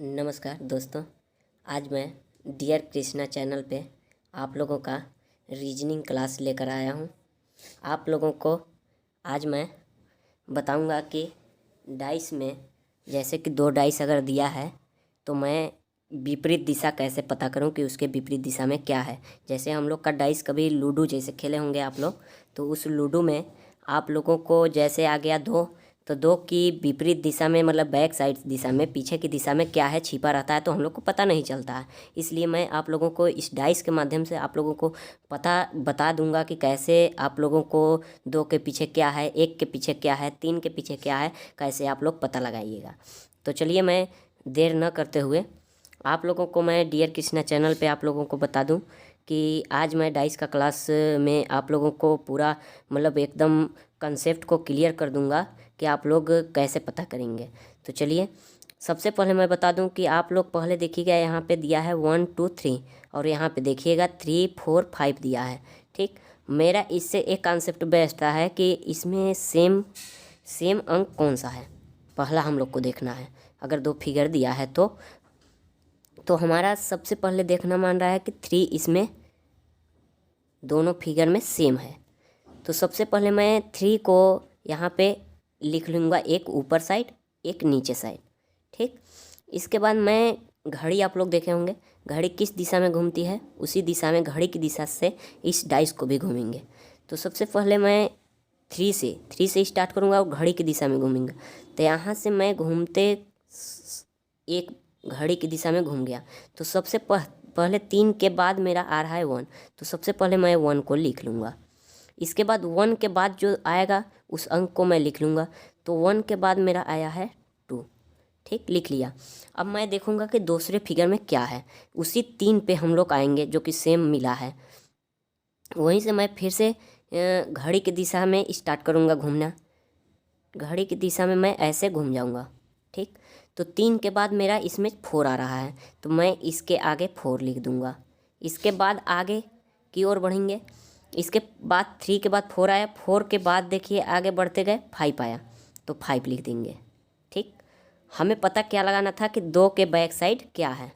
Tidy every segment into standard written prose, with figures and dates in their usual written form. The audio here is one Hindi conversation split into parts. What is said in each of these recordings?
नमस्कार दोस्तों, आज मैं डियर कृष्णा चैनल पे आप लोगों का रीजनिंग क्लास लेकर आया हूँ। आप लोगों को आज मैं बताऊँगा कि डाइस में जैसे कि दो डाइस अगर दिया है तो मैं विपरीत दिशा कैसे पता करूं कि उसके विपरीत दिशा में क्या है। जैसे हम लोग का डाइस कभी लूडो जैसे खेले होंगे आप लोग, तो उस लूडो में आप लोगों को जैसे आ गया दो, तो दो की विपरीत दिशा में मतलब बैक साइड दिशा में पीछे की दिशा में क्या है छिपा रहता है, तो हम लोग को पता नहीं चलता है। इसलिए मैं आप लोगों को इस डाइस के माध्यम से आप लोगों को बता दूंगा कि कैसे आप लोगों को दो के पीछे क्या है, एक के पीछे क्या है, तीन के पीछे क्या है, कैसे आप लोग पता लगाइएगा। तो चलिए मैं देर न करते हुए आप लोगों को मैं डियर कृष्णा चैनल पे आप लोगों को बता दूं कि आज मैं डाइस का क्लास में आप लोगों को पूरा मतलब एकदम कंसेप्ट को क्लियर कर दूंगा कि आप लोग कैसे पता करेंगे। तो चलिए सबसे पहले मैं बता दूं कि आप लोग पहले देखिएगा, यहाँ पे दिया है 1 2 3 और यहाँ पे देखिएगा 3 4 5 दिया है। ठीक, मेरा इससे एक कॉन्सेप्ट बैठता है कि इसमें सेम अंक कौन सा है, पहला हम लोग को देखना है। अगर दो फिगर दिया है तो हमारा सबसे पहले देखना मान रहा है कि 3 इसमें दोनों फिगर में सेम है। तो सबसे पहले मैं 3 को यहाँ पे लिख लूँगा, एक ऊपर साइड एक नीचे साइड। ठीक, इसके बाद मैं घड़ी, आप लोग देखे होंगे घड़ी किस दिशा में घूमती है, उसी दिशा में घड़ी की दिशा से इस डाइस को भी घूमेंगे। तो सबसे पहले मैं 3 से स्टार्ट करूँगा और घड़ी की दिशा में घूमेंगे। तो यहाँ से मैं घूमते एक घड़ी की दिशा में घूम गया, तो सबसे पहले 3 के बाद मेरा आ रहा है 1, तो सबसे पहले मैं 1 को लिख लूँगा। इसके बाद 1 के बाद जो आएगा उस अंक को मैं लिख लूँगा। तो 1 के बाद मेरा आया है 2। ठीक, लिख लिया। अब मैं देखूँगा कि दूसरे फिगर में क्या है, उसी 3 पे हम लोग आएंगे जो कि सेम मिला है। वहीं से मैं फिर से घड़ी की दिशा में स्टार्ट करूँगा घूमना। घड़ी की दिशा में मैं ऐसे घूम जाऊँगा। ठीक, तो 3 के बाद मेरा इसमें 4 आ रहा है, तो मैं इसके आगे 4 लिख दूँगा। इसके बाद आगे की ओर बढ़ेंगे। इसके बाद 3 के बाद 4 आया, 4 के बाद देखिए आगे बढ़ते गए 5 आया, तो 5 लिख देंगे। ठीक, हमें पता क्या लगाना था कि 2 के बैक साइड क्या है।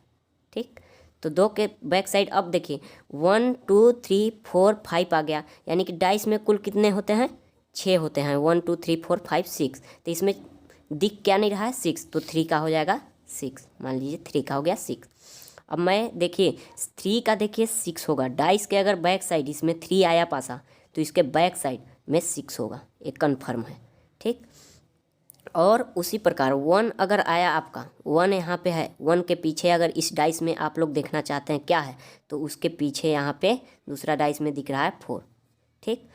ठीक, तो 2 के बैक साइड अब देखिए 1 2 3 4 5 आ गया, यानी कि डाइस में कुल कितने होते हैं, 6 होते हैं। 1 2 3 4 5 6, तो इसमें दिख क्या नहीं रहा है 6, तो 3 का हो जाएगा 6। मान लीजिए 3 का हो गया 6। अब मैं देखिए 3 का देखिए 6 होगा, डाइस के अगर बैक साइड इसमें 3 आया पासा तो इसके बैक साइड में 6 होगा, एक कन्फर्म है। ठीक, और उसी प्रकार 1 अगर आया आपका, 1 यहाँ पे है, 1 के पीछे अगर इस डाइस में आप लोग देखना चाहते हैं क्या है, तो उसके पीछे यहाँ पे दूसरा डाइस में दिख रहा है 4। ठीक,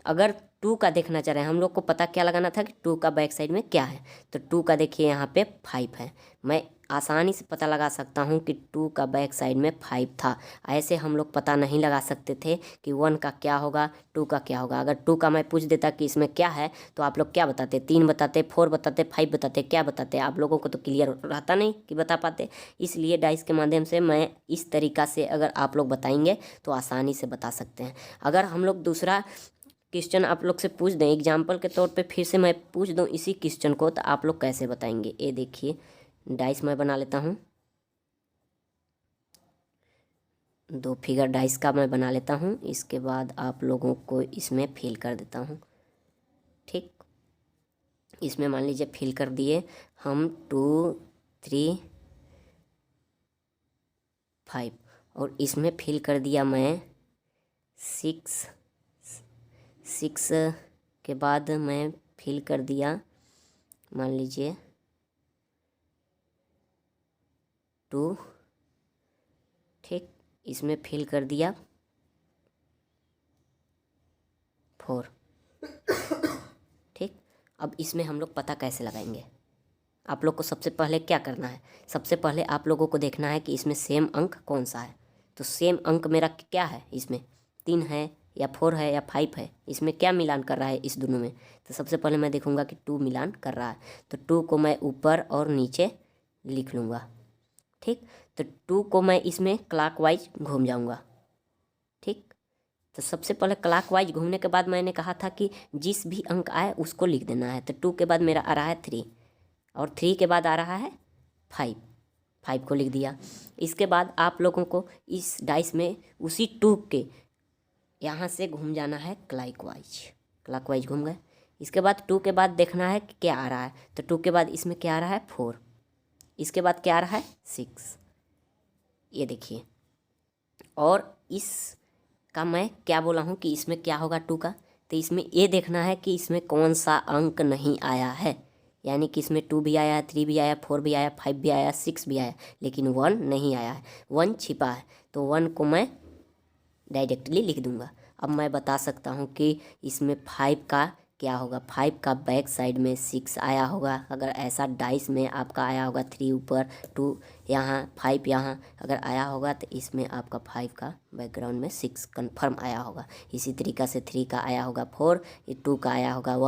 अगर 2 का देखना चाह रहे हैं, हम लोग को पता क्या लगाना था कि 2 का बैक साइड में क्या है, तो 2 का देखिए यहाँ पे 5 है। मैं आसानी से पता लगा सकता हूँ कि 2 का बैक साइड में 5 था। ऐसे हम लोग पता नहीं लगा सकते थे कि 1 का क्या होगा, 2 का क्या होगा। अगर 2 का मैं पूछ देता कि इसमें क्या है, तो आप लोग क्या बताते, 3 बताते, 4 बताते, 5 बताते, क्या बताते, आप लोगों को तो क्लियर रहता नहीं कि बता पाते। इसलिए डाइस के माध्यम से मैं इस तरीक़ा से अगर आप लोग बताएंगे तो आसानी से बता सकते हैं। अगर हम लोग दूसरा क्वेश्चन आप लोग से पूछ दें, एग्जाम्पल के तौर पे फिर से मैं पूछ दूं इसी क्वेश्चन को, तो आप लोग कैसे बताएंगे। ये देखिए डाइस मैं बना लेता हूँ, 2 फिगर डाइस का मैं बना लेता हूँ। इसके बाद आप लोगों को इसमें फिल कर देता हूँ। ठीक, इसमें मान लीजिए फिल कर दिए हम 2 3 5, और इसमें फिल कर दिया मैं 6 के बाद मैं फिल कर दिया मान लीजिए 2। ठीक, इसमें फिल कर दिया 4। ठीक, अब इसमें हम लोग पता कैसे लगाएंगे। आप लोग को सबसे पहले क्या करना है, सबसे पहले आप लोगों को देखना है कि इसमें सेम अंक कौन सा है। तो सेम अंक मेरा क्या है, इसमें 3 है या 4 है या 5 है, इसमें क्या मिलान कर रहा है इस दोनों में। तो सबसे पहले मैं देखूंगा कि 2 मिलान कर रहा है, तो 2 को मैं ऊपर और नीचे लिख लूँगा। ठीक, तो 2 को मैं इसमें क्लॉकवाइज घूम जाऊंगा। ठीक, तो सबसे पहले क्लॉकवाइज घूमने के बाद मैंने कहा था कि जिस भी अंक आए उसको लिख देना है। तो 2 के बाद मेरा आ रहा है 3, और 3 के बाद आ रहा है 5। 5 को लिख दिया। इसके बाद आप लोगों को इस डाइस में उसी 2 के यहाँ से घूम जाना है क्लॉकवाइज घूम गए। इसके बाद 2 के बाद देखना है कि क्या आ रहा है, तो 2 के बाद इसमें क्या आ रहा है 4, इसके बाद क्या आ रहा है 6, ये देखिए। और इसका मैं क्या बोला हूँ कि इसमें क्या होगा 2 का, तो इसमें ये देखना है कि इसमें कौन सा अंक नहीं आया है, यानी कि इसमें 2 भी आया, 3 भी आया, 4 भी आया, 5 भी आया, 6 भी आया, लेकिन 1 नहीं आया है, 1 छिपा है। तो 1 को मैं डायरेक्टली लिख दूंगा। अब मैं बता सकता हूँ कि इसमें 5 का क्या होगा, 5 का बैक साइड में 6 आया होगा। अगर ऐसा डाइस में आपका आया होगा 3 ऊपर, 2 यहाँ, 5 यहाँ अगर आया होगा, तो इसमें आपका 5 का बैकग्राउंड में 6 कन्फर्म आया होगा। इसी तरीक़ा से 3 का आया होगा 4, 2 का आया होगा 1।